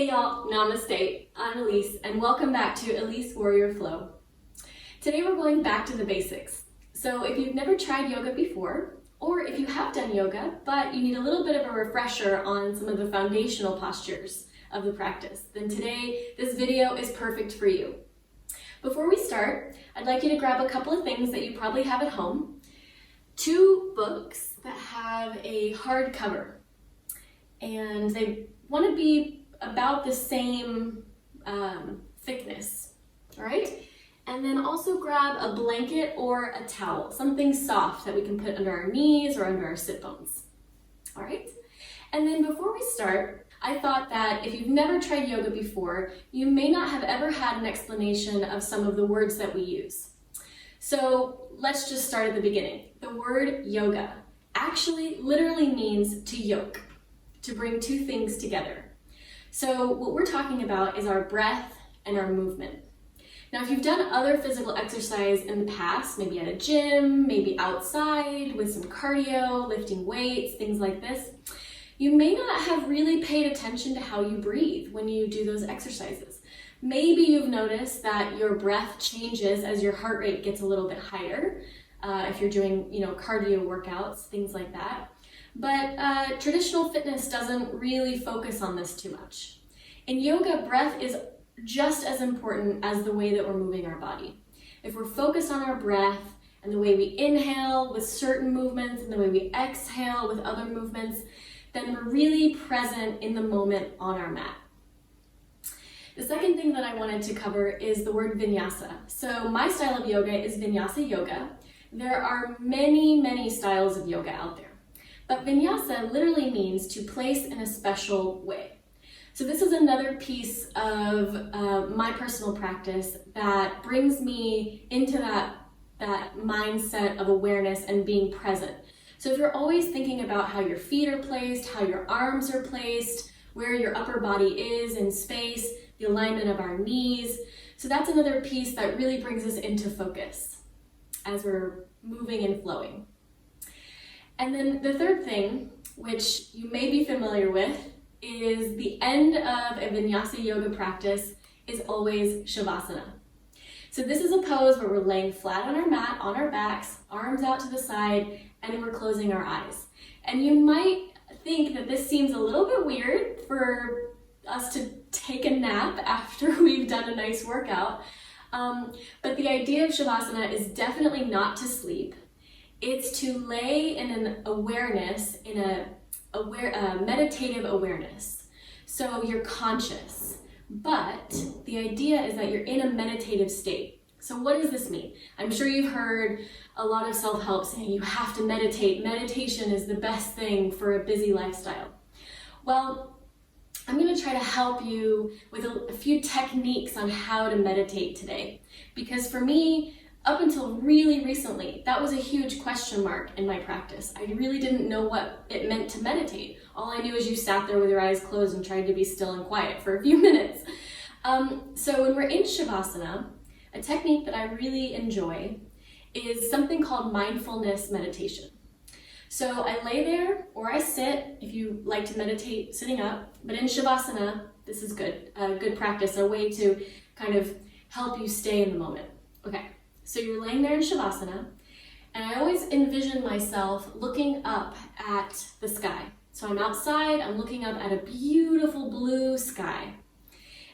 Hey y'all, namaste. I'm Elise and welcome back to Elise Warrior Flow. Today we're going back to the basics. So if you've never tried yoga before, or if you have done yoga, but you need a little bit of a refresher on some of the foundational postures of the practice, then today this video is perfect for you. Before we start, I'd like you to grab a couple of things that you probably have at home. 2 books that have a hardcover, and they want to be about the same thickness, all right? And then also grab a blanket or a towel, something soft that we can put under our knees or under our sit bones, all right? And then before we start, I thought that if you've never tried yoga before, you may not have ever had an explanation of some of the words that we use. So let's just start at the beginning. The word yoga actually literally means to yoke, to bring 2 things together. So what we're talking about is our breath and our movement. Now, if you've done other physical exercise in the past, maybe at a gym, maybe outside with some cardio, lifting weights, things like this, you may not have really paid attention to how you breathe when you do those exercises. Maybe you've noticed that your breath changes as your heart rate gets a little bit higher, if you're doing, cardio workouts, things like that. But traditional fitness doesn't really focus on this too much. In yoga, breath is just as important as the way that we're moving our body. If we're focused on our breath and the way we inhale with certain movements and the way we exhale with other movements, then we're really present in the moment on our mat. The second thing that I wanted to cover is the word vinyasa. So my style of yoga is Vinyasa Yoga. There are many styles of yoga out there. But vinyasa literally means to place in a special way. So this is another piece of my personal practice that brings me into that mindset of awareness and being present. So if you're always thinking about how your feet are placed, how your arms are placed, where your upper body is in space, the alignment of our knees. So that's another piece that really brings us into focus as we're moving and flowing. And then the third thing, which you may be familiar with, is the end of a Vinyasa yoga practice is always Shavasana. So this is a pose where we're laying flat on our mat, on our backs, arms out to the side, and we're closing our eyes. And you might think that this seems a little bit weird for us to take a nap after we've done a nice workout. But the idea of Shavasana is definitely not to sleep. It's to lay in an awareness, in a meditative awareness. So you're conscious, but the idea is that you're in a meditative state. So what does this mean? I'm sure you've heard a lot of self-help saying you have to meditate. Meditation is the best thing for a busy lifestyle. Well, I'm going to try to help you with a few techniques on how to meditate today. Because for me, up until really recently, that was a huge question mark in my practice. I really didn't know what it meant to meditate. All I knew is you sat there with your eyes closed and tried to be still and quiet for a few minutes. So when we're in Shavasana, a technique that I really enjoy is something called Mindfulness Meditation. So I lay there or I sit, if you like to meditate sitting up, but in Shavasana, this is good, a good practice, a way to kind of help you stay in the moment. Okay. So you're laying there in Shavasana, and I always envision myself looking up at the sky. So I'm outside, I'm looking up at a beautiful blue sky.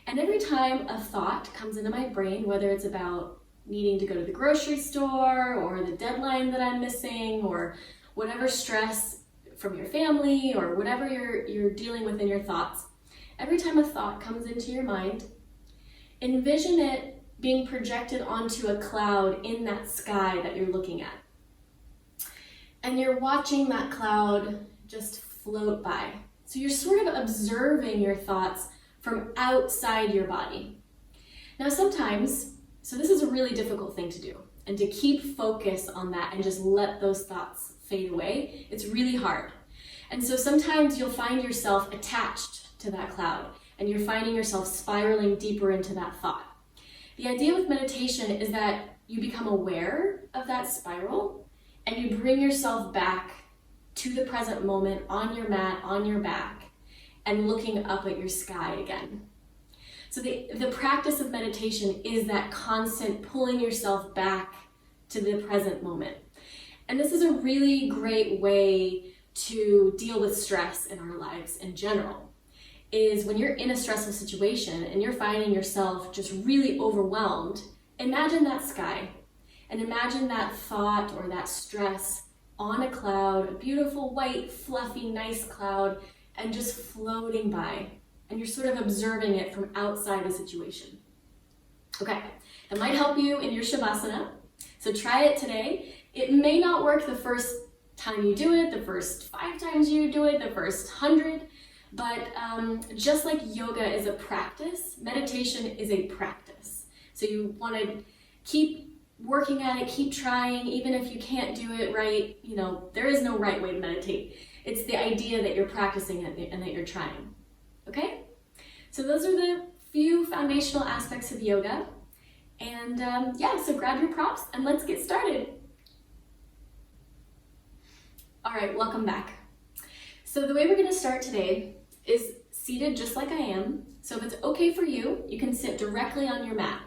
And every time a thought comes into my brain, whether it's about needing to go to the grocery store, or the deadline that I'm missing, or whatever stress from your family, or whatever you're dealing with in your thoughts, every time a thought comes into your mind, envision it being projected onto a cloud in that sky that you're looking at. And you're watching that cloud just float by. So you're sort of observing your thoughts from outside your body. Now sometimes, so this is a really difficult thing to do, and to keep focus on that and just let those thoughts fade away, it's really hard. And so sometimes you'll find yourself attached to that cloud, and you're finding yourself spiraling deeper into that thought. The idea with meditation is that you become aware of that spiral and you bring yourself back to the present moment on your mat, on your back, and looking up at your sky again. So the practice of meditation is that constant pulling yourself back to the present moment. And this is a really great way to deal with stress in our lives in general, is when you're in a stressful situation and you're finding yourself just really overwhelmed, imagine that sky and imagine that thought or that stress on a cloud, a beautiful white, fluffy, nice cloud, and just floating by. And you're sort of observing it from outside the situation. Okay, it might help you in your Shavasana, so try it today. It may not work the first time you do it, the first 5 times you do it, the first 100, but just like yoga is a practice, meditation is a practice. So you want to keep working at it, keep trying, even if you can't do it right. You know, there is no right way to meditate. It's the idea that you're practicing it and that you're trying. Okay? So those are the few foundational aspects of yoga. And yeah, so grab your props and let's get started. All right, welcome back. So the way we're going to start today is seated just like I am. So if it's okay for you, you can sit directly on your mat.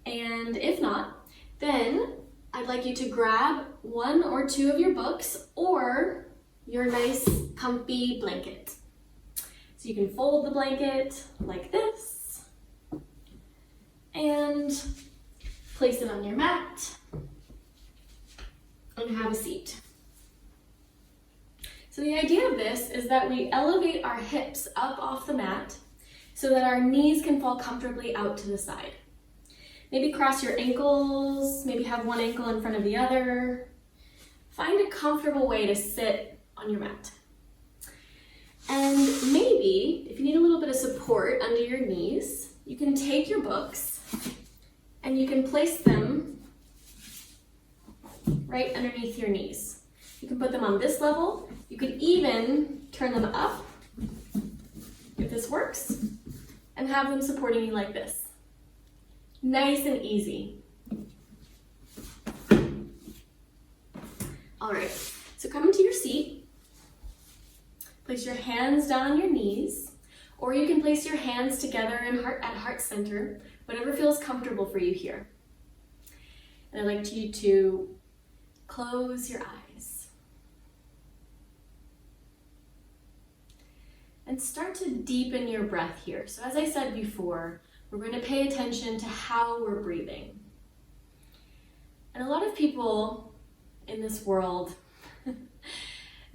And if not, then I'd like you to grab 1 or 2 of your books or your nice comfy blanket. So you can fold the blanket like this and place it on your mat and have a seat. So the idea of this is that we elevate our hips up off the mat so that our knees can fall comfortably out to the side. Maybe cross your ankles, maybe have one ankle in front of the other. Find a comfortable way to sit on your mat. And maybe, if you need a little bit of support under your knees, you can take your books and you can place them right underneath your knees. You can put them on this level. You could even turn them up, if this works, and have them supporting you like this. Nice and easy. All right, so come into your seat. Place your hands down on your knees, or you can place your hands together at heart center, whatever feels comfortable for you here. And I'd like you to close your eyes. And start to deepen your breath here. So as I said before, we're going to pay attention to how we're breathing. And a lot of people in this world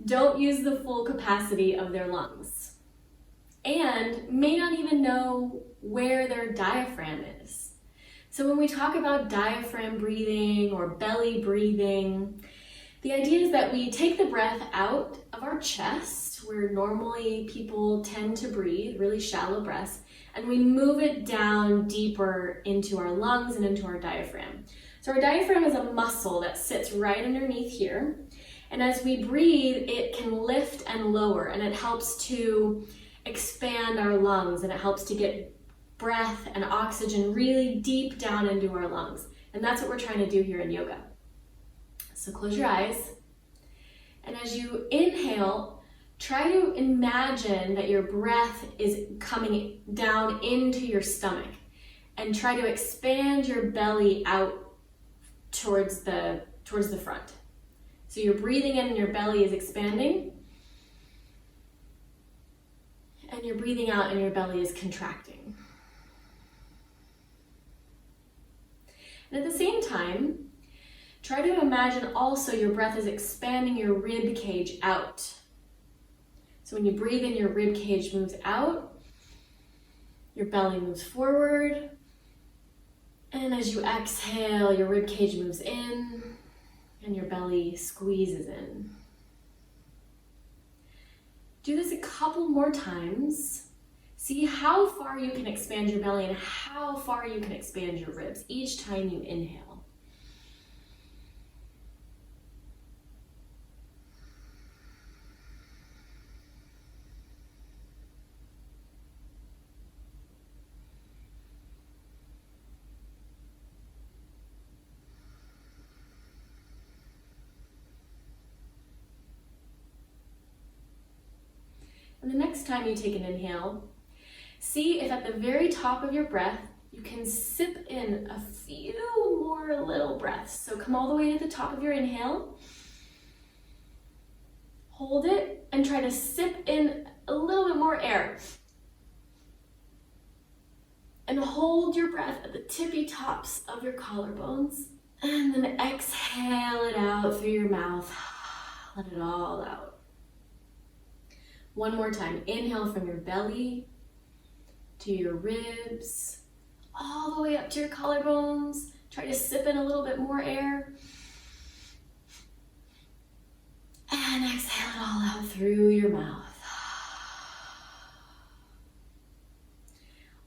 don't use the full capacity of their lungs and may not even know where their diaphragm is. So when we talk about diaphragm breathing or belly breathing, the idea is that we take the breath out of our chest, where normally people tend to breathe, really shallow breaths, and we move it down deeper into our lungs and into our diaphragm. So our diaphragm is a muscle that sits right underneath here. And as we breathe, it can lift and lower, and it helps to expand our lungs, and it helps to get breath and oxygen really deep down into our lungs. And that's what we're trying to do here in yoga. So close your eyes. And as you inhale, try to imagine that your breath is coming down into your stomach, and try to expand your belly out towards the front. So you're breathing in and your belly is expanding, and you're breathing out and your belly is contracting. And at the same time, try to imagine also your breath is expanding your rib cage out. So when you breathe in, your rib cage moves out, your belly moves forward, and as you exhale, your rib cage moves in and your belly squeezes in. Do this a couple more times. See how far you can expand your belly and how far you can expand your ribs each time you inhale. And the next next time you take an inhale, see if at the very top of your breath, you can sip in a few more little breaths. So come all the way to the top of your inhale, hold it, and try to sip in a little bit more air. And hold your breath at the tippy tops of your collarbones. And then exhale it out through your mouth. Let it all out. One more time. Inhale from your belly to your ribs, all the way up to your collarbones. Try to sip in a little bit more air. And exhale it all out through your mouth.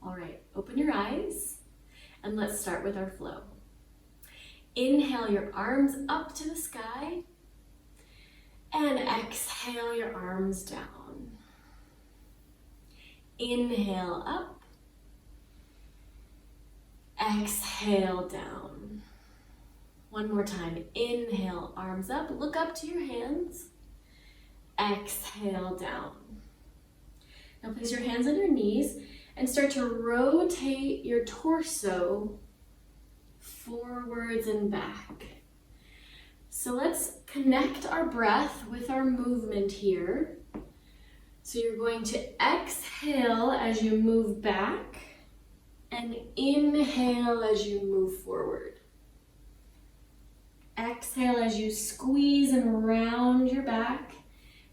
All right, open your eyes and let's start with our flow. Inhale your arms up to the sky and exhale your arms down. Inhale up, exhale down. One more time, inhale, arms up, look up to your hands, exhale down. Now place your hands on your knees and start to rotate your torso forwards and back. So let's connect our breath with our movement here. So you're going to exhale as you move back and inhale as you move forward. Exhale as you squeeze and round your back,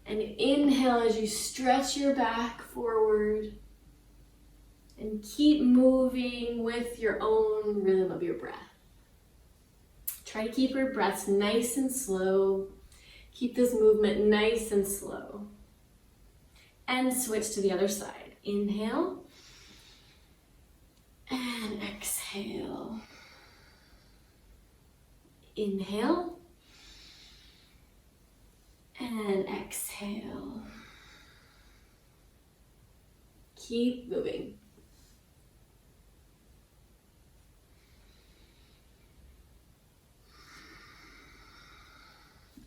and inhale as you stretch your back forward. And keep moving with your own rhythm of your breath. Try to keep your breaths nice and slow. Keep this movement nice and slow. And switch to the other side. Inhale. And exhale. Inhale. And exhale. Keep moving.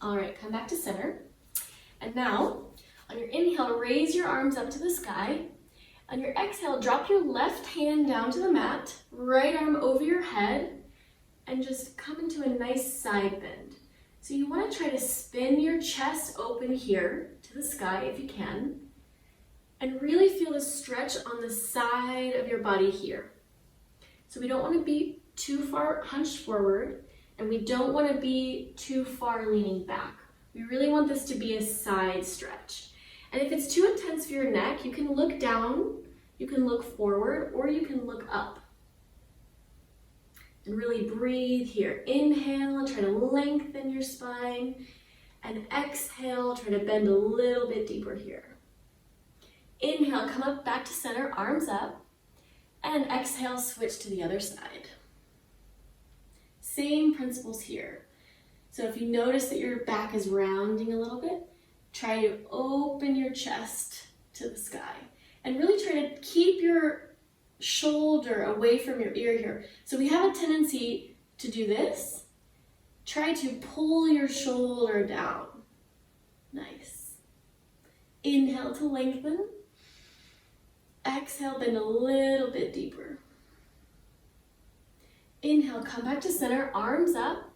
All right, come back to center. And now, on your inhale, raise your arms up to the sky. On your exhale, drop your left hand down to the mat, right arm over your head, and just come into a nice side bend. So you want to try to spin your chest open here to the sky if you can, and really feel the stretch on the side of your body here. So we don't want to be too far hunched forward, and we don't want to be too far leaning back. We really want this to be a side stretch. And if it's too intense for your neck, you can look down, you can look forward, or you can look up. And really breathe here. Inhale and try to lengthen your spine. And exhale, try to bend a little bit deeper here. Inhale, come up back to center, arms up. And exhale, switch to the other side. Same principles here. So if you notice that your back is rounding a little bit, try to open your chest to the sky. And really try to keep your shoulder away from your ear here. So we have a tendency to do this. Try to pull your shoulder down. Nice. Inhale to lengthen. Exhale, bend a little bit deeper. Inhale, come back to center, arms up,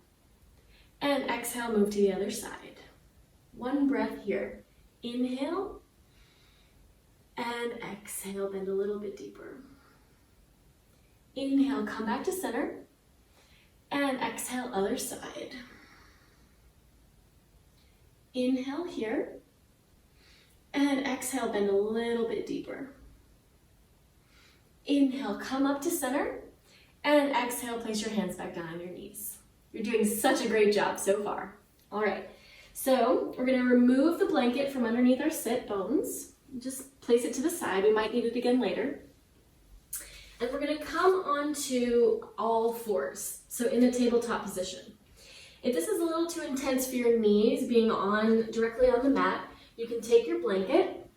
and exhale, move to the other side. One breath here. Inhale, and exhale, bend a little bit deeper. Inhale, come back to center, and exhale, other side. Inhale here, and exhale, bend a little bit deeper. Inhale, come up to center, and exhale, place your hands back down on your knees. You're doing such a great job so far. All right, so we're gonna remove the blanket from underneath our sit bones. Just place it to the side. We might need it again later. And we're gonna come onto all fours, so in a tabletop position. If this is a little too intense for your knees, being directly on the mat, you can take your blanket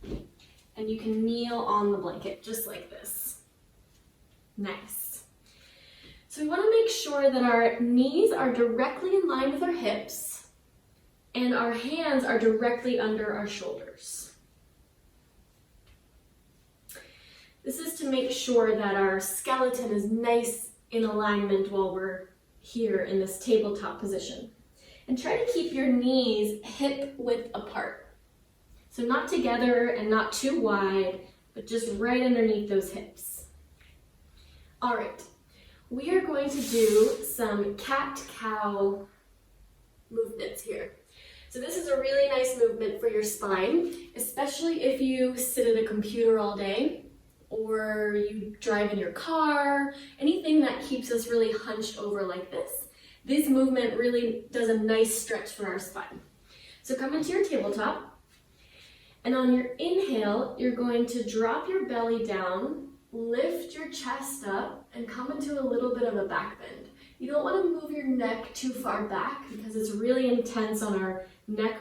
and you can kneel on the blanket, just like this. Nice. So we want to make sure that our knees are directly in line with our hips and our hands are directly under our shoulders. This is to make sure that our skeleton is nice in alignment while we're here in this tabletop position. And try to keep your knees hip width apart. So not together and not too wide, but just right underneath those hips. All right, we are going to do some cat-cow movements here. So this is a really nice movement for your spine, especially if you sit at a computer all day or you drive in your car, anything that keeps us really hunched over like this. This movement really does a nice stretch for our spine. So come into your tabletop, and on your inhale, you're going to drop your belly down, lift your chest up, and come into a little bit of a back bend. You don't want to move your neck too far back because it's really intense on our neck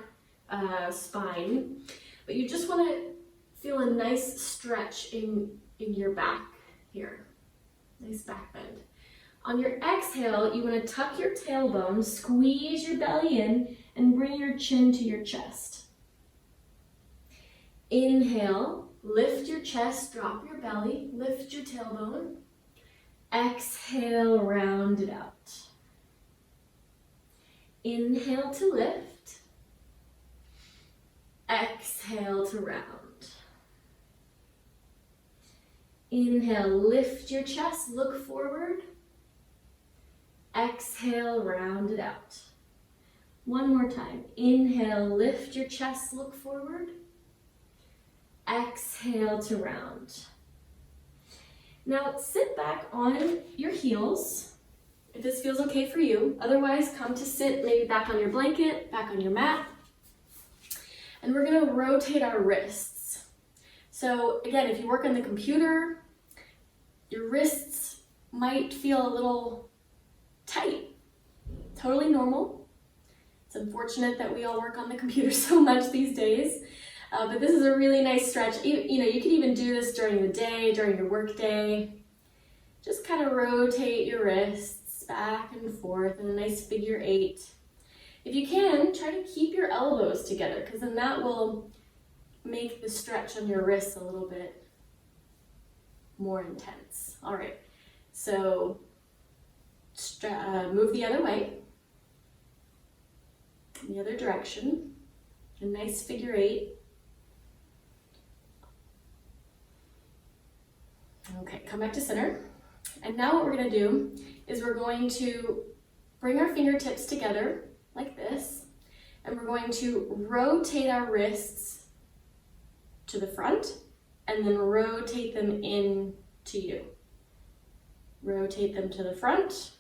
spine, but you just want to feel a nice stretch in your back here. Nice back bend. On your exhale, you want to tuck your tailbone, squeeze your belly in, and bring your chin to your chest. Inhale, lift your chest, drop your belly, lift your tailbone. Exhale, round it out. Inhale to lift. Exhale to round. Inhale, lift your chest, look forward. Exhale, round it out. One more time. Inhale, lift your chest, look forward. Exhale to round. Now sit back on your heels, if this feels okay for you. Otherwise, come to sit maybe back on your blanket, back on your mat. And we're gonna rotate our wrists. So again, if you work on the computer, your wrists might feel a little tight. Totally normal. It's unfortunate that we all work on the computer so much these days. But this is a really nice stretch. You know, you can even do this during the day, during your work day. Just kind of rotate your wrists back and forth in a nice figure 8. If you can, try to keep your elbows together, because then that will make the stretch on your wrists a little bit more intense. All right, so move the other way, in the other direction, a nice figure 8. Okay, come back to center. And now what we're going to do is we're going to bring our fingertips together like this, and we're going to rotate our wrists to the front and then rotate them in to you. Rotate them to the front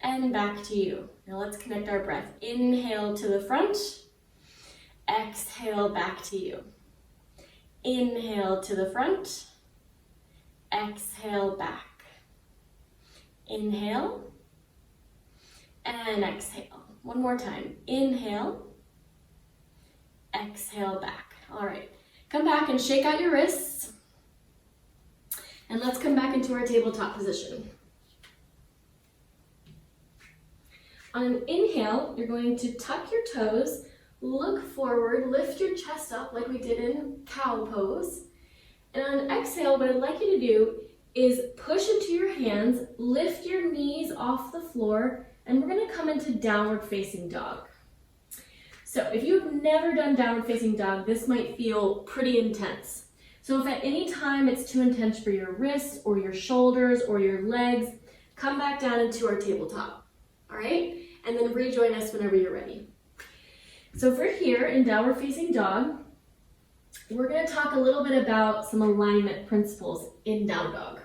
and back to you. Now let's connect our breath. Inhale to the front, exhale back to you. Inhale to the front, exhale back. Inhale and exhale. One more time. Inhale, exhale back. All right, come back and shake out your wrists. And let's come back into our tabletop position. On an inhale, you're going to tuck your toes, look forward, lift your chest up like we did in cow pose. And on an exhale, what I'd like you to do is push into your hands, lift your knees off the floor, and we're gonna come into downward facing dog. So if you've never done downward facing dog, this might feel pretty intense. So if at any time it's too intense for your wrists or your shoulders or your legs, come back down into our tabletop, all right? And then rejoin us whenever you're ready. So if we're here in downward facing dog, we're going to talk a little bit about some alignment principles in down dog.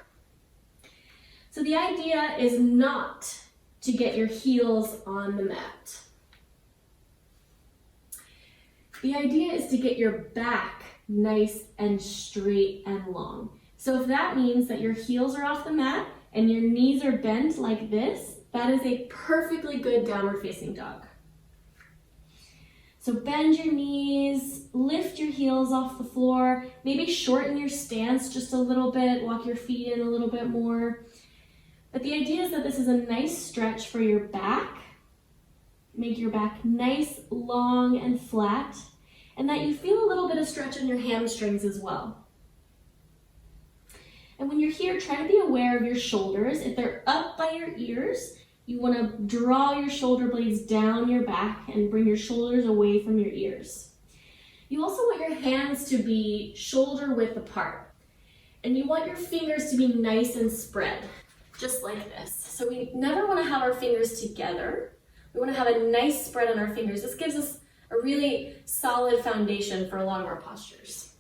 So the idea is not to get your heels on the mat. The idea is to get your back nice and straight and long. So if that means that your heels are off the mat and your knees are bent like this, that is a perfectly good downward facing dog. So bend your knees, lift your heels off the floor, maybe shorten your stance just a little bit, walk your feet in a little bit more. But the idea is that this is a nice stretch for your back. Make your back nice, long, and flat, and that you feel a little bit of stretch in your hamstrings as well. And when you're here, try to be aware of your shoulders. If they're up by your ears, you want to draw your shoulder blades down your back and bring your shoulders away from your ears. You also want your hands to be shoulder width apart. And you want your fingers to be nice and spread, just like this. So we never want to have our fingers together. We want to have a nice spread on our fingers. This gives us a really solid foundation for a lot of our postures.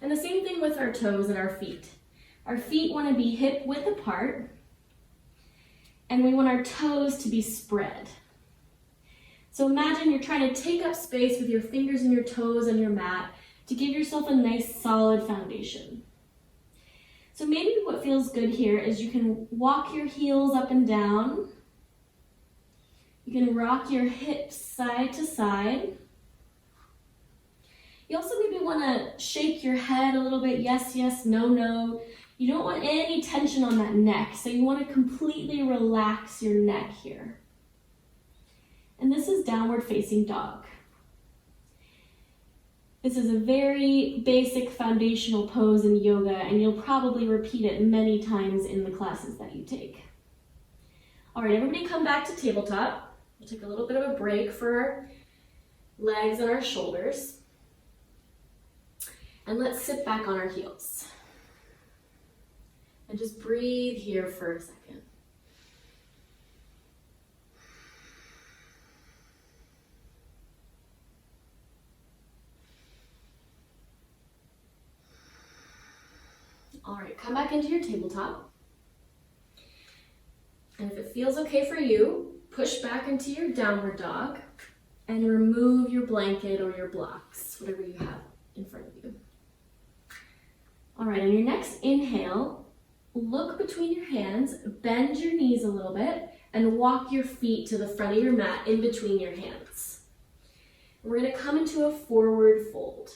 And the same thing with our toes and our feet. Our feet want to be hip width apart, and we want our toes to be spread. So imagine you're trying to take up space with your fingers and your toes on your mat to give yourself a nice solid foundation. So maybe what feels good here is you can walk your heels up and down. You can rock your hips side to side. You also maybe want to shake your head a little bit, yes, yes, no, no. You don't want any tension on that neck, so you want to completely relax your neck here. And this is downward facing dog. This is a very basic foundational pose in yoga, and you'll probably repeat it many times in the classes that you take. All right, everybody come back to tabletop. We'll take a little bit of a break for our legs and our shoulders. And let's sit back on our heels. And just breathe here for a second. All right, come back into your tabletop. And if it feels okay for you, push back into your downward dog and remove your blanket or your blocks, whatever you have in front of you. All right, on your next inhale, look between your hands, bend your knees a little bit, and walk your feet to the front of your mat in between your hands. We're going to come into a forward fold.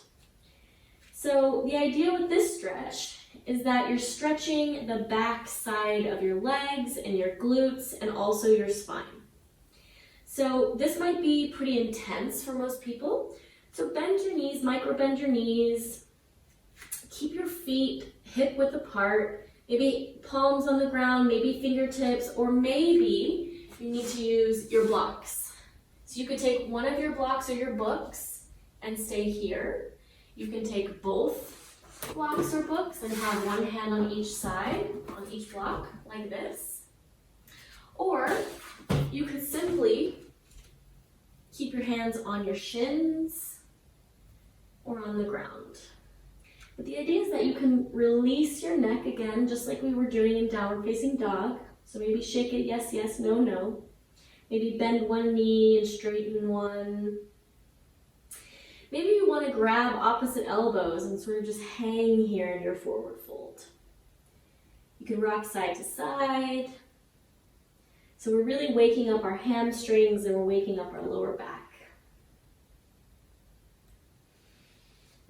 So the idea with this stretch is that you're stretching the back side of your legs and your glutes and also your spine. So this might be pretty intense for most people. So bend your knees, micro bend your knees. Keep your feet hip width apart, maybe palms on the ground, maybe fingertips, or maybe you need to use your blocks. So you could take one of your blocks or your books and stay here. You can take both blocks or books and have one hand on each side, on each block, like this. Or you could simply keep your hands on your shins or on the ground. But the idea is that you can release your neck again, just like we were doing in downward facing dog. So maybe shake it, yes, yes, no, no. Maybe bend one knee and straighten one. Maybe you want to grab opposite elbows and sort of just hang here in your forward fold. You can rock side to side. So we're really waking up our hamstrings and we're waking up our lower back.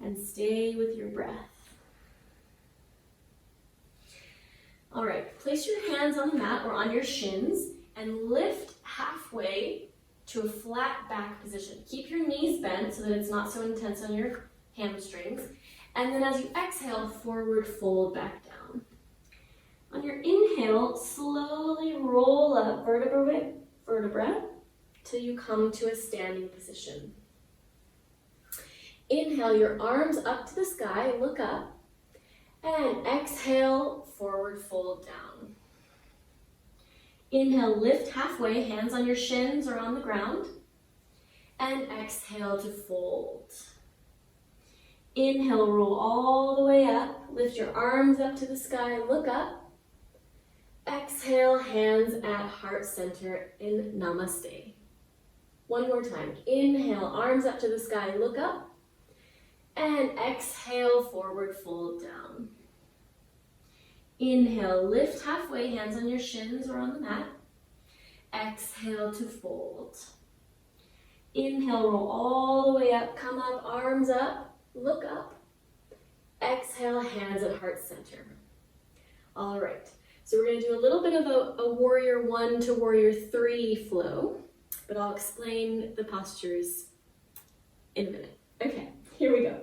And stay with your breath. All right, place your hands on the mat or on your shins and lift halfway to a flat back position. Keep your knees bent so that it's not so intense on your hamstrings. And then as you exhale, forward fold back down. On your inhale, slowly roll up vertebra by vertebra till you come to a standing position. Inhale your arms up to the sky, look up, and exhale, forward fold down. Inhale, lift halfway, hands on your shins or on the ground, and exhale to fold. Inhale, roll all the way up, lift your arms up to the sky, look up. Exhale, hands at heart center in Namaste. One more time. Inhale, arms up to the sky, look up. And exhale, forward fold down. Inhale, lift halfway, hands on your shins or on the mat. Exhale to fold. Inhale, roll all the way up, come up, arms up, look up. Exhale, hands at heart center. All right, so we're going to do a little bit of a warrior 1 to warrior 3 flow, but I'll explain the postures in a minute. Okay. Here we go.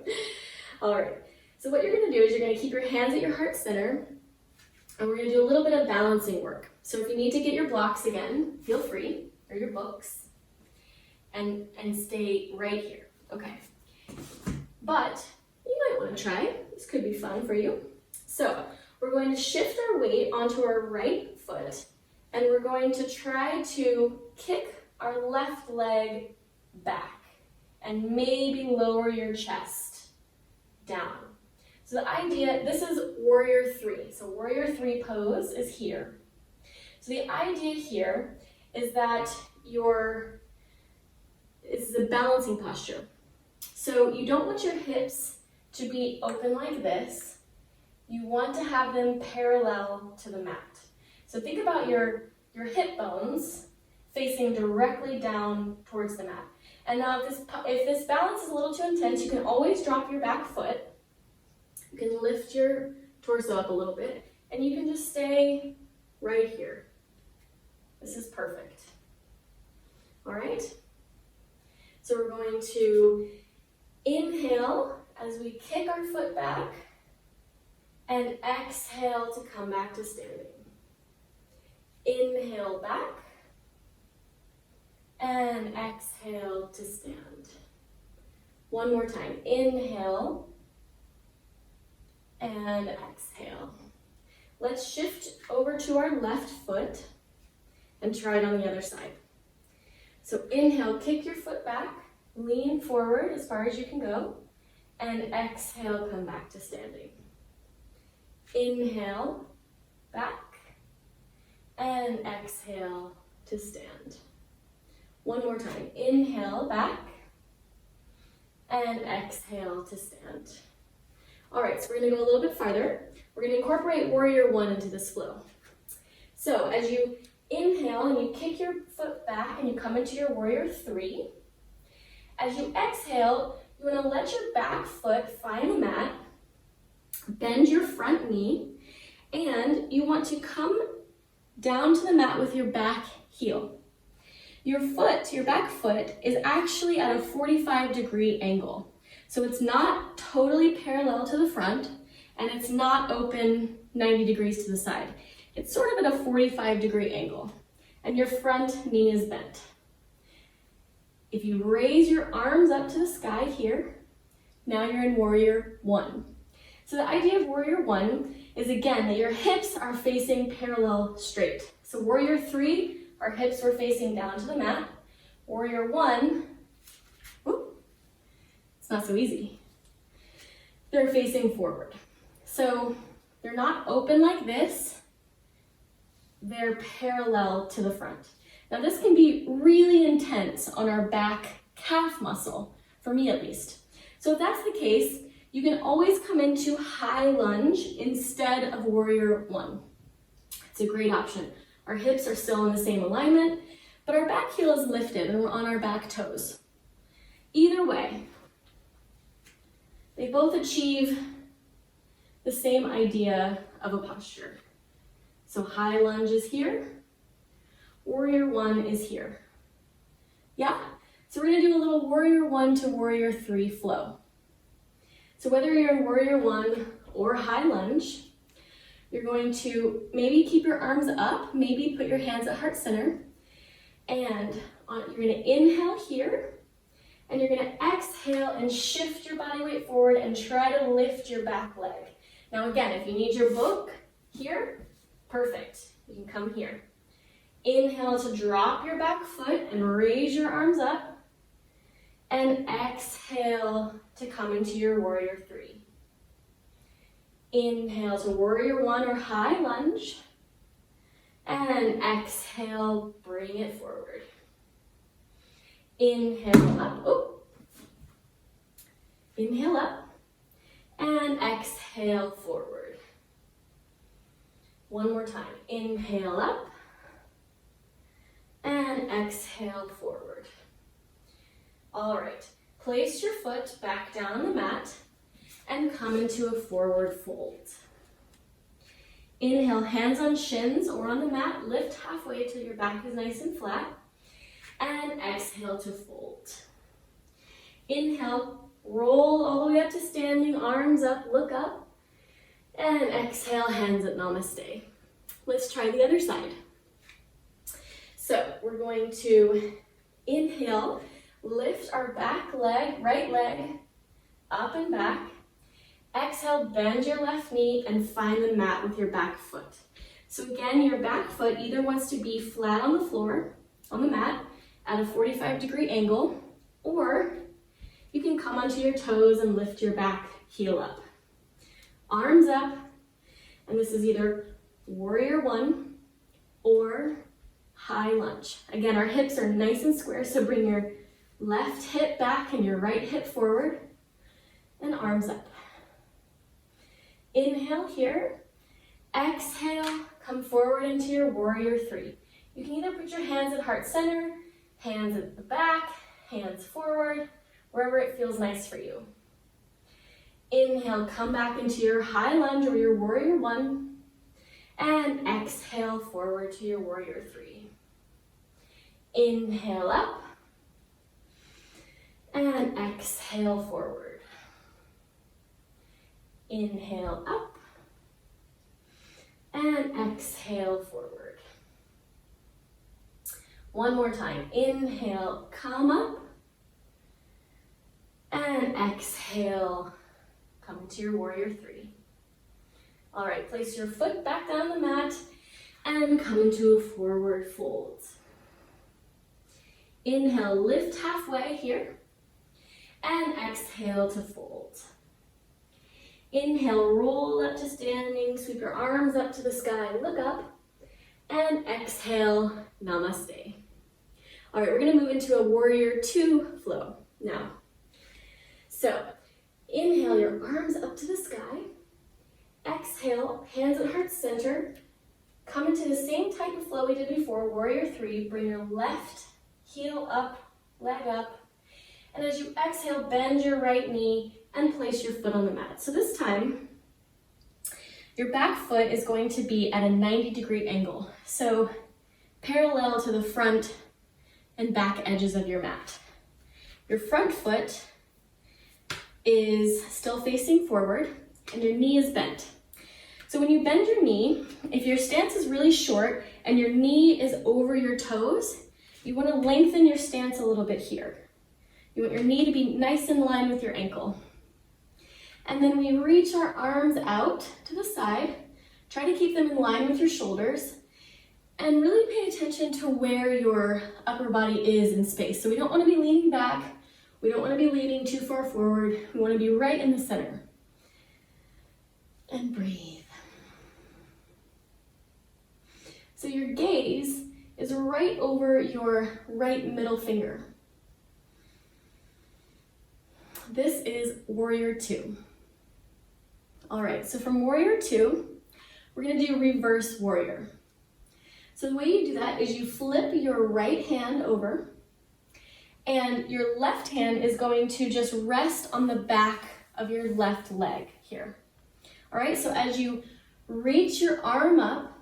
All right. So what you're going to do is you're going to keep your hands at your heart center, and we're going to do a little bit of balancing work. So if you need to get your blocks again, feel free, or your books, and stay right here. Okay. But you might want to try. This could be fun for you. So we're going to shift our weight onto our right foot, and we're going to try to kick our left leg back and maybe lower your chest down. So the idea, this is warrior 3. So warrior 3 pose is here. So the idea here is that it's a balancing posture. So you don't want your hips to be open like this. You want to have them parallel to the mat. So think about your hip bones facing directly down towards the mat. And now if this balance is a little too intense, you can always drop your back foot. You can lift your torso up a little bit, and you can just stay right here. This is perfect. All right? So we're going to inhale as we kick our foot back, and exhale to come back to standing. Inhale back, and exhale to stand. One more time. Inhale, and exhale. Let's shift over to our left foot and try it on the other side. So inhale, kick your foot back, lean forward as far as you can go, and exhale, come back to standing. Inhale, back, and exhale to stand. One more time. Inhale, back, and exhale to stand. All right, so we're gonna go a little bit farther. We're gonna incorporate warrior 1 into this flow. So as you inhale and you kick your foot back and you come into your warrior 3, as you exhale, you wanna let your back foot find the mat, bend your front knee, and you want to come down to the mat with your back heel. Your back foot is actually at a 45-degree angle. So it's not totally parallel to the front, and it's not open 90 degrees to the side. It's sort of at a 45-degree angle, and your front knee is bent. If you raise your arms up to the sky here, now you're in warrior 1. So the idea of warrior 1 is, again, that your hips are facing parallel straight. So warrior 3, our hips were facing down to the mat. Warrior 1, it's not so easy. They're facing forward. So they're not open like this. They're parallel to the front. Now this can be really intense on our back calf muscle, for me at least. So if that's the case, you can always come into high lunge instead of warrior 1. It's a great option. Our hips are still in the same alignment, but our back heel is lifted and we're on our back toes. Either way, they both achieve the same idea of a posture. So high lunge is here, warrior 1 is here. Yeah? So we're gonna do a little warrior 1 to warrior 3 flow. So whether you're in warrior 1 or high lunge, you're going to maybe keep your arms up, maybe put your hands at heart center, and you're gonna inhale here, and you're gonna exhale and shift your body weight forward and try to lift your back leg. Now again, if you need your book here, perfect, you can come here. Inhale to drop your back foot and raise your arms up, and exhale to come into your warrior 3. Inhale to warrior 1 or high lunge, and exhale, bring it forward. Inhale up, inhale up, and exhale forward. One more time, inhale up, and exhale forward. All right, place your foot back down on the mat and come into a forward fold. Inhale, hands on shins or on the mat, lift halfway till your back is nice and flat, and exhale to fold. Inhale, Roll all the way up to standing, arms up, look up. And exhale, hands at namaste. Let's try the other side. So we're going to inhale, lift our back leg, right leg, up and back. Exhale, bend your left knee and find the mat with your back foot. So again, your back foot either wants to be flat on the floor, on the mat, at a 45-degree angle, or you can come onto your toes and lift your back heel up. Arms up, and this is either warrior one or high lunge. Again, our hips are nice and square, so bring your left hip back and your right hip forward, and arms up. Inhale here. Exhale, come forward into your warrior three. You can either put your hands at heart center, hands at the back, hands forward, wherever it feels nice for you. Inhale, come back into your high lunge or your warrior one, and exhale forward to your warrior three. Inhale up, and exhale forward. Inhale up, and exhale forward. One more time. Inhale, come up, and exhale, come into your warrior three. All right, place your foot back down the mat and come into a forward fold. Inhale, lift halfway here, and exhale to fold. Inhale, roll up to standing, sweep your arms up to the sky, look up, and exhale, namaste. All right, we're gonna move into a warrior two flow now. So, inhale your arms up to the sky, exhale, hands at heart center, come into the same type of flow we did before, warrior three, bring your left heel up, leg up, and as you exhale, bend your right knee and place your foot on the mat. So this time, your back foot is going to be at a 90-degree angle. So parallel to the front and back edges of your mat. Your front foot is still facing forward and your knee is bent. So when you bend your knee, if your stance is really short and your knee is over your toes, you want to lengthen your stance a little bit here. You want your knee to be nice in line with your ankle. And then we reach our arms out to the side, try to keep them in line with your shoulders, and really pay attention to where your upper body is in space. So we don't want to be leaning back, we don't want to be leaning too far forward, we want to be right in the center. And breathe. So your gaze is right over your right middle finger. This is warrior two. All right, so from warrior two, we're gonna do reverse warrior. So the way you do that is you flip your right hand over and your left hand is going to just rest on the back of your left leg here. All right, so as you reach your arm up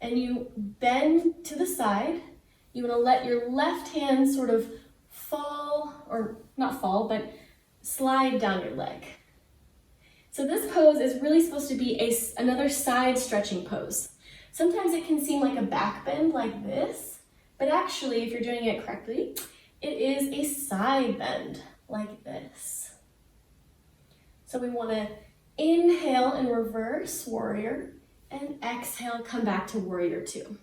and you bend to the side, you wanna let your left hand sort of fall, or not fall, but slide down your leg. So this pose is really supposed to be another side stretching pose. Sometimes it can seem like a back bend like this, but actually if you're doing it correctly, it is a side bend like this. So we want to inhale and reverse warrior and exhale, come back to warrior two.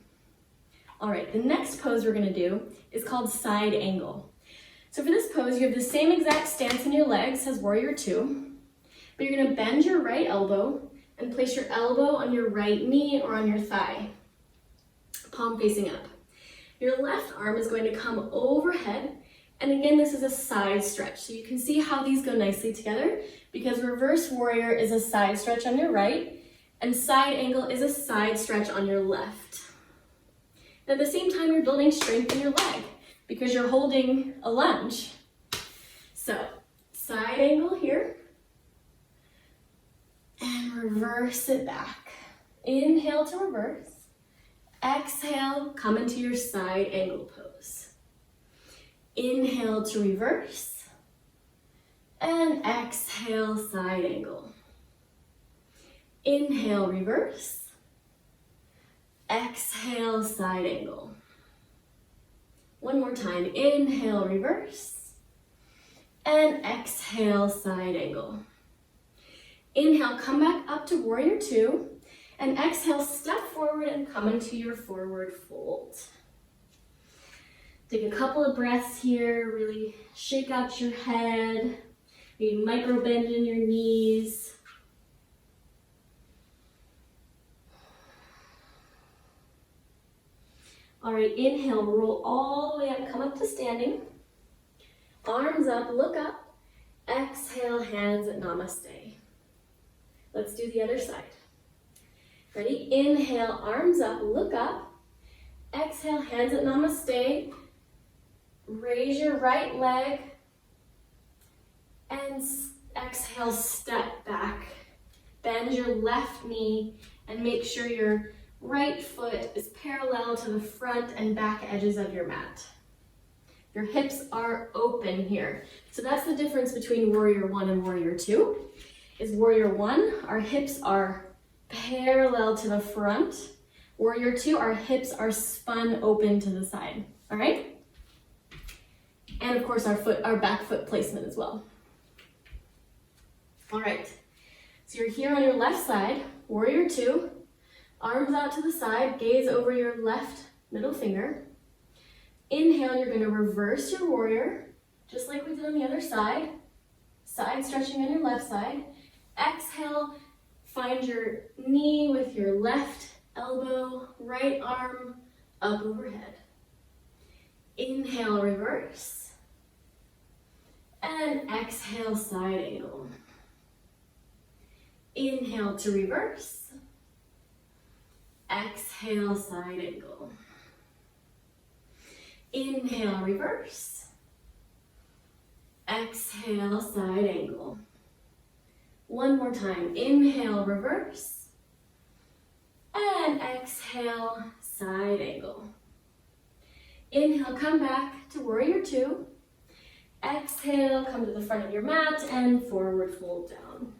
All right, the next pose we're going to do is called side angle. So for this pose, you have the same exact stance in your legs as warrior two, but you're going to bend your right elbow and place your elbow on your right knee or on your thigh, palm facing up. Your left arm is going to come overhead, and again, this is a side stretch. So you can see how these go nicely together because reverse warrior is a side stretch on your right, and side angle is a side stretch on your left. And at the same time, you're building strength in your leg because you're holding a lunge. So side angle here, and reverse it back. Inhale to reverse. Exhale, come into your side angle pose. Inhale to reverse. And exhale, side angle. Inhale, reverse. Exhale, side angle. One more time. Inhale, reverse. And exhale, side angle. Inhale, come back up to warrior two. And exhale, step forward and come into your forward fold. Take a couple of breaths here. Really shake out your head. Maybe micro bend in your knees. All right, inhale, roll all the way up, come up to standing. Arms up, look up. Exhale, hands at namaste. Let's do the other side. Ready? Inhale, arms up, look up. Exhale, hands at namaste. Raise your right leg. And exhale, step back. Bend your left knee and make sure your right foot is parallel to the front and back edges of your mat. Your hips are open here. So that's the difference between warrior one and warrior two. Is warrior one, our hips are parallel to the front. Warrior two, our hips are spun open to the side. All right? And of course our back foot placement as well. All right, so you're here on your left side, warrior two, arms out to the side, gaze over your left middle finger. Inhale, you're going to reverse your warrior, just like we did on the other side. Side stretching on your left side. Exhale, find your knee with your left elbow, right arm up overhead. Inhale, reverse. And exhale, side angle. Inhale to reverse. Exhale, side angle. Inhale, reverse. Exhale, side angle. One more time. Inhale, reverse. And exhale, side angle. Inhale, come back to warrior two. Exhale, come to the front of your mat and forward fold down.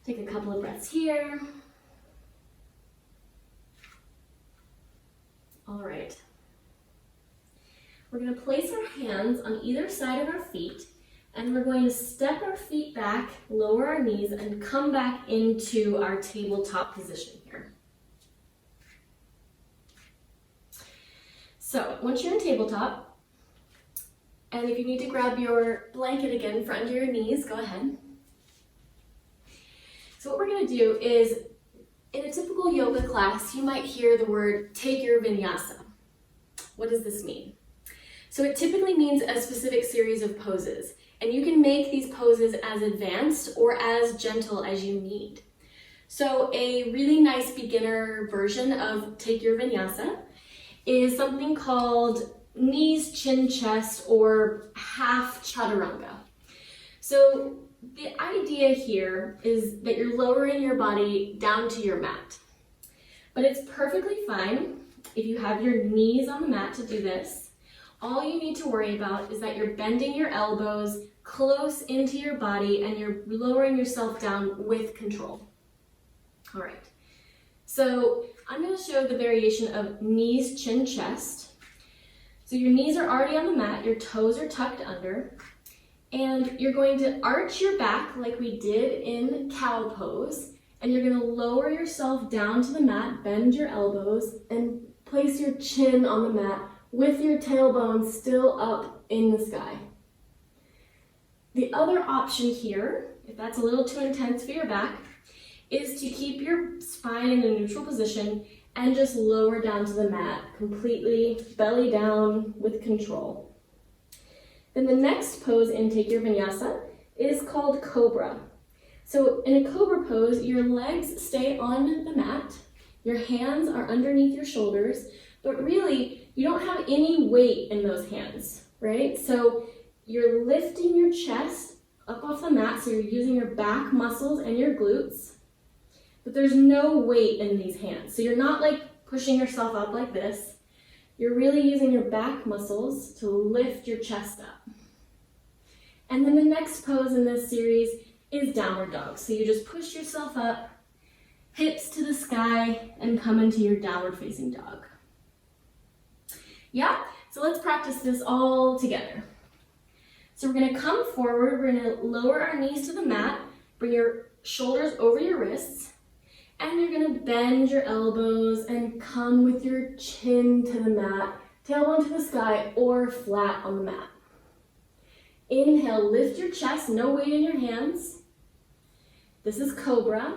Take a couple of breaths here. All right. We're going to place our hands on either side of our feet, and we're going to step our feet back, lower our knees, and come back into our tabletop position here. So once you're in tabletop, and if you need to grab your blanket again for under your knees, go ahead. So what we're going to do is, in a typical yoga class, you might hear the word, take your vinyasa. What does this mean? So it typically means a specific series of poses, and you can make these poses as advanced or as gentle as you need. So a really nice beginner version of take your vinyasa is something called knees, chin, chest, or half chaturanga. So the idea here is that you're lowering your body down to your mat. But it's perfectly fine if you have your knees on the mat to do this. All you need to worry about is that you're bending your elbows close into your body and you're lowering yourself down with control. All right, so I'm going to show the variation of knees, chin, chest. So your knees are already on the mat, your toes are tucked under. And you're going to arch your back like we did in cow pose, and you're going to lower yourself down to the mat, bend your elbows, and place your chin on the mat with your tailbone still up in the sky. The other option here, if that's a little too intense for your back, is to keep your spine in a neutral position and just lower down to the mat, completely belly down with control. Then the next pose in Take Your Vinyasa is called Cobra. So in a Cobra pose, your legs stay on the mat, your hands are underneath your shoulders, but really you don't have any weight in those hands, right? So you're lifting your chest up off the mat, so you're using your back muscles and your glutes, but there's no weight in these hands. So you're not like pushing yourself up like this. You're really using your back muscles to lift your chest up. And then the next pose in this series is downward dog. So you just push yourself up, hips to the sky, and come into your downward facing dog. Yeah, so let's practice this all together. So we're gonna come forward, we're gonna lower our knees to the mat, bring your shoulders over your wrists, and you're gonna bend your elbows and come with your chin to the mat, tailbone to the sky, or flat on the mat. Inhale, lift your chest, no weight in your hands. This is Cobra.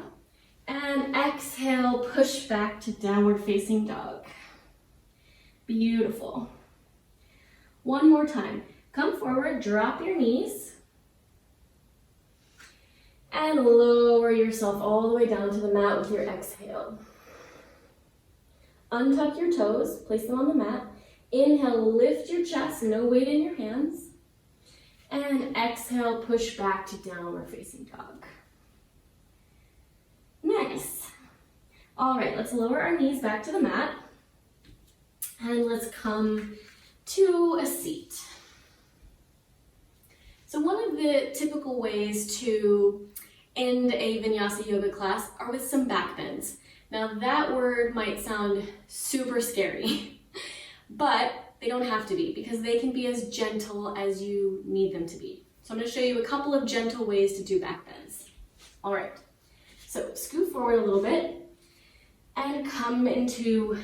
And exhale, push back to downward facing dog. Beautiful. One more time. Come forward, drop your knees. And lower yourself all the way down to the mat with your exhale. Untuck your toes, place them on the mat. Inhale, lift your chest, no weight in your hands. And exhale, push back to downward facing dog. Nice. All right, let's lower our knees back to the mat. And let's come to a seat. So one of the typical ways to end a Vinyasa Yoga class are with some back bends. Now that word might sound super scary, but they don't have to be because they can be as gentle as you need them to be. So I'm going to show you a couple of gentle ways to do back bends. All right, so scoot forward a little bit and come into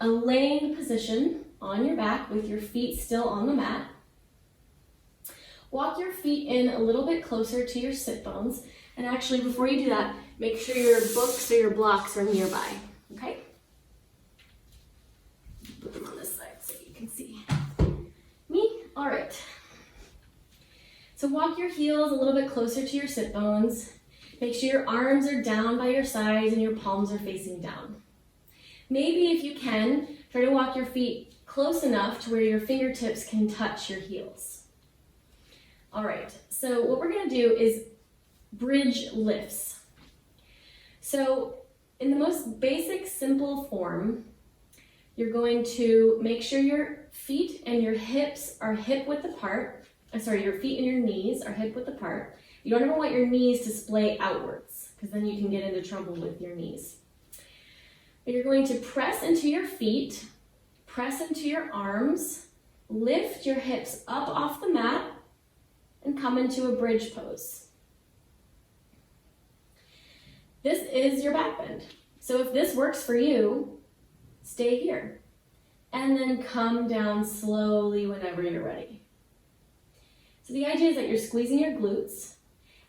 a laying position on your back with your feet still on the mat. Walk your feet in a little bit closer to your sit bones. And actually, before you do that, make sure your books or your blocks are nearby, okay? Put them on this side so you can see me. All right. So walk your heels a little bit closer to your sit bones. Make sure your arms are down by your sides and your palms are facing down. Maybe if you can, try to walk your feet close enough to where your fingertips can touch your heels. All right, so what we're gonna do is bridge lifts. So in the most basic, simple form, you're going to make sure your feet and your hips are hip width apart. Your feet and your knees are hip width apart. You don't ever want your knees to splay outwards because then you can get into trouble with your knees. But you're going to press into your feet, press into your arms, lift your hips up off the mat, and come into a bridge pose. This is your back bend. So if this works for you, stay here. And then come down slowly whenever you're ready. So the idea is that you're squeezing your glutes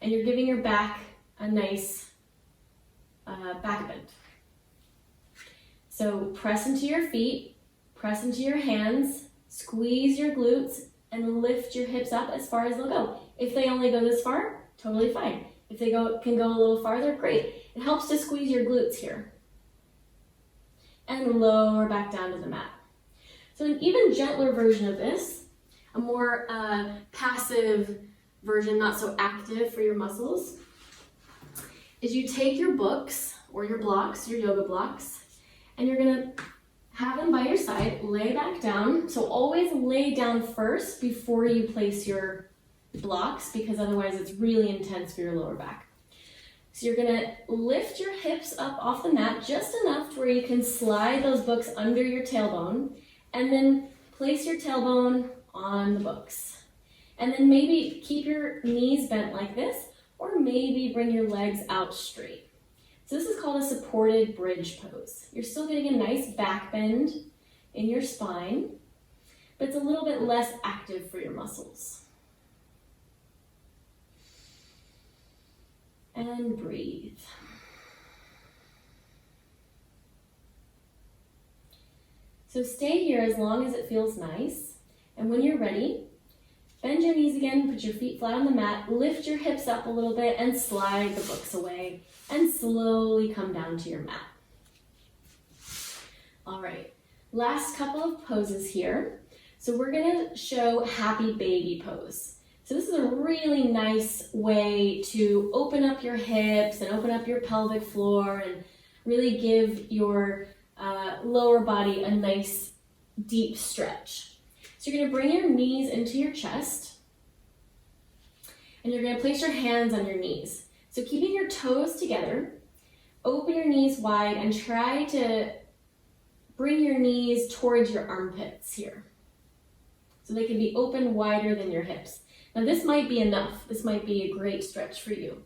and you're giving your back a nice back bend. So press into your feet, press into your hands, squeeze your glutes, and lift your hips up as far as they'll go. If they only go this far, totally fine. If they can go a little farther, great. It helps to squeeze your glutes here. And lower back down to the mat. So an even gentler version of this, a more passive version, not so active for your muscles, is you take your books or your blocks, your yoga blocks, and you're gonna have them by your side, lay back down. So always lay down first before you place your blocks because otherwise it's really intense for your lower back. So you're gonna lift your hips up off the mat just enough to where you can slide those books under your tailbone and then place your tailbone on the books. And then maybe keep your knees bent like this or maybe bring your legs out straight. So this is called a supported bridge pose. You're still getting a nice back bend in your spine, but it's a little bit less active for your muscles. And breathe. So stay here as long as it feels nice. And when you're ready, bend your knees again, put your feet flat on the mat, lift your hips up a little bit and slide the books away and slowly come down to your mat. All right, last couple of poses here. So we're gonna show happy baby pose. So this is a really nice way to open up your hips and open up your pelvic floor and really give your lower body a nice deep stretch. So you're gonna bring your knees into your chest And you're going to place your hands on your knees. So keeping your toes together, open your knees wide and try to bring your knees towards your armpits here. So they can be open wider than your hips. Now this might be enough. This might be a great stretch for you.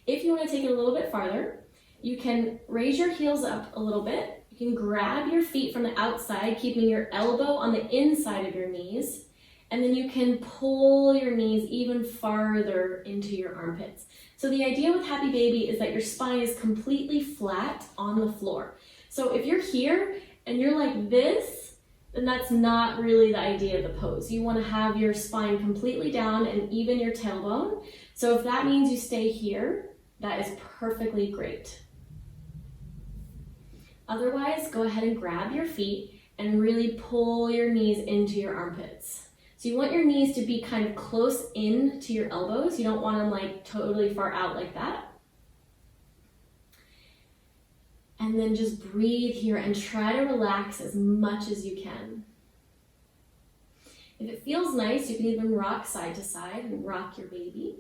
If you want to take it a little bit farther, you can raise your heels up a little bit. You can grab your feet from the outside, keeping your elbow on the inside of your knees. And then you can pull your knees even farther into your armpits. So the idea with Happy Baby is that your spine is completely flat on the floor. So if you're here and you're like this, then that's not really the idea of the pose. You want to have your spine completely down and even your tailbone. So if that means you stay here, that is perfectly great. Otherwise, go ahead and grab your feet and really pull your knees into your armpits. So you want your knees to be kind of close in to your elbows. You don't want them like totally far out like that. And then just breathe here and try to relax as much as you can. If it feels nice, you can even rock side to side and rock your baby.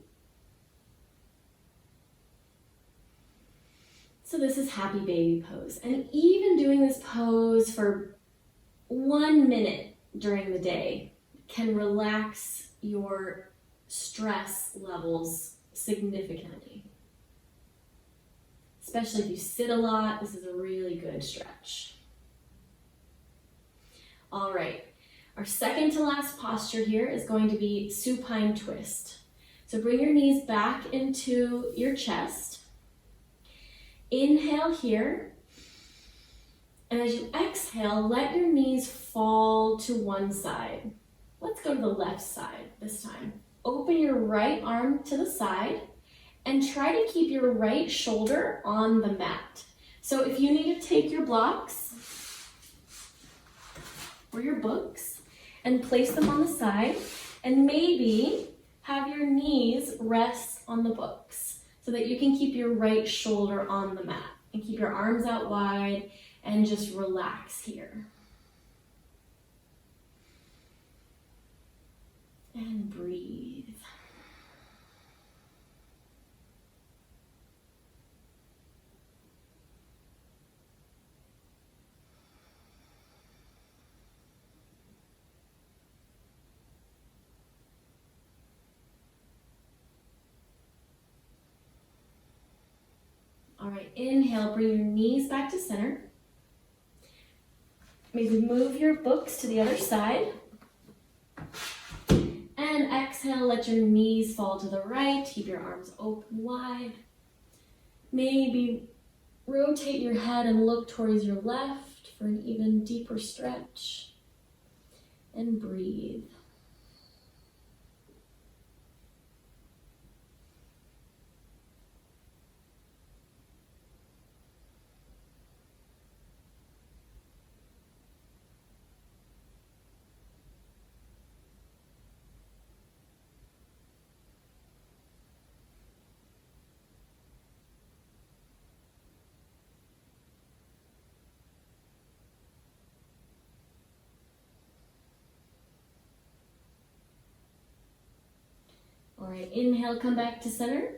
So this is Happy Baby pose. And even doing this pose for 1 minute during the day can relax your stress levels significantly. Especially if you sit a lot, this is a really good stretch. All right, our second to last posture here is going to be Supine Twist. So bring your knees back into your chest. Inhale here. And as you exhale, let your knees fall to one side. Let's go to the left side this time. Open your right arm to the side and try to keep your right shoulder on the mat. So if you need to take your blocks or your books and place them on the side, and maybe have your knees rest on the books so that you can keep your right shoulder on the mat and keep your arms out wide and just relax here. And breathe. All right, inhale, bring your knees back to center. Maybe move your books to the other side. And exhale, let your knees fall to the right. Keep your arms open wide. Maybe rotate your head and look towards your left for an even deeper stretch. And breathe. All right, inhale, come back to center.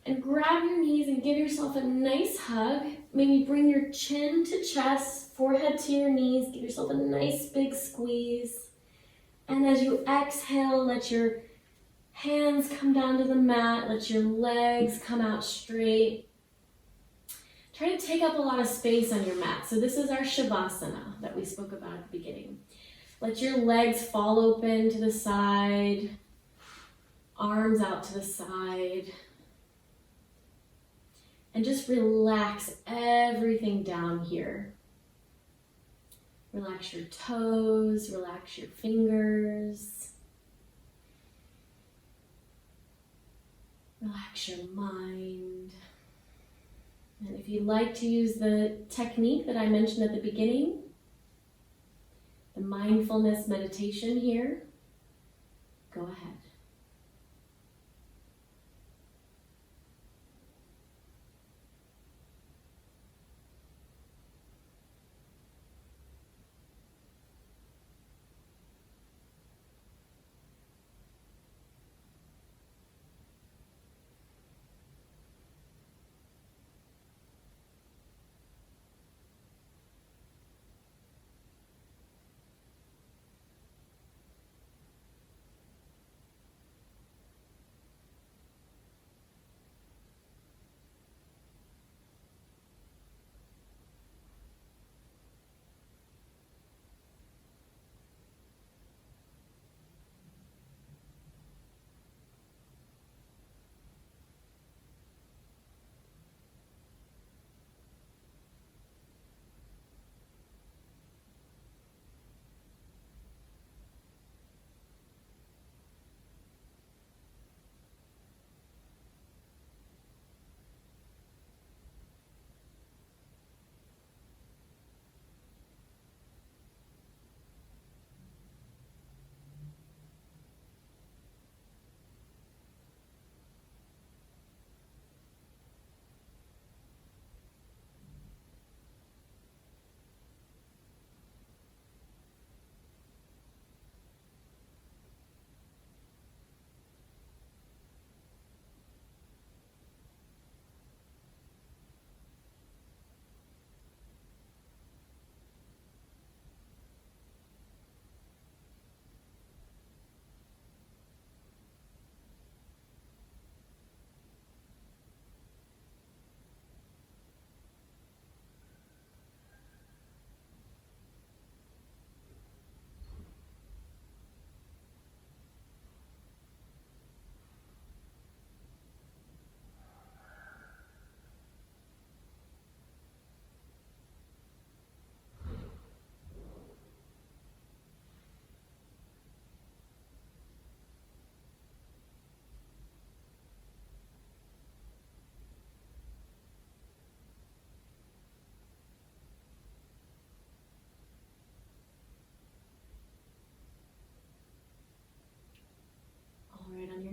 And grab your knees and give yourself a nice hug. Maybe bring your chin to chest, forehead to your knees. Give yourself a nice big squeeze. And as you exhale, let your hands come down to the mat. Let your legs come out straight. Try to take up a lot of space on your mat. So this is our Shavasana that we spoke about at the beginning. Let your legs fall open to the side. Arms out to the side. And just relax everything down here. Relax your toes, relax your fingers. Relax your mind. And if you'd like to use the technique that I mentioned at the beginning, the mindfulness meditation here, go ahead.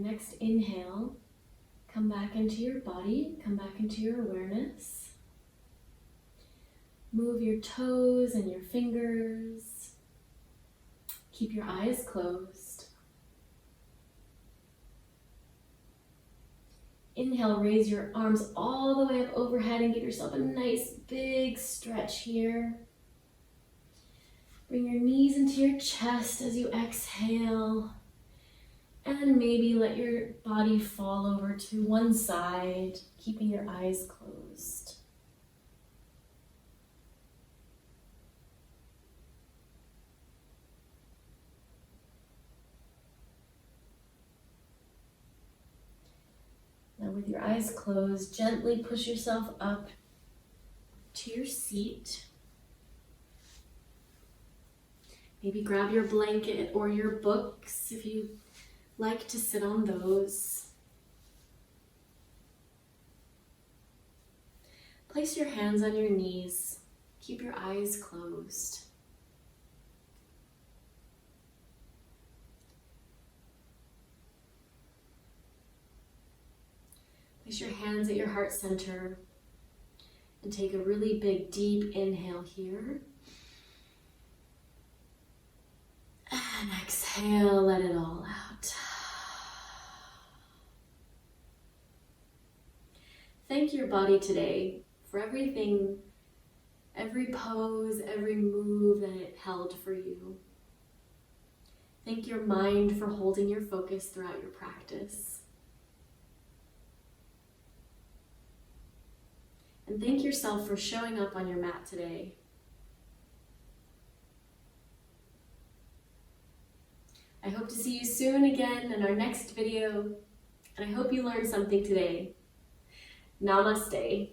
next inhale, come back into your body, come back into your awareness. Move your toes and your fingers. Keep your eyes closed. Inhale, raise your arms all the way up overhead and give yourself a nice big stretch here. Bring your knees into your chest as you exhale. And maybe let your body fall over to one side, keeping your eyes closed. Now with your eyes closed, gently push yourself up to your seat. Maybe grab your blanket or your books if you like to sit on those. Place your hands on your knees. Keep your eyes closed. Place your hands at your heart center and take a really big, deep inhale here. And exhale, let it all out. Thank your body today for everything, every pose, every move that it held for you. Thank your mind for holding your focus throughout your practice. And thank yourself for showing up on your mat today. I hope to see you soon again in our next video, and I hope you learned something today. Namaste.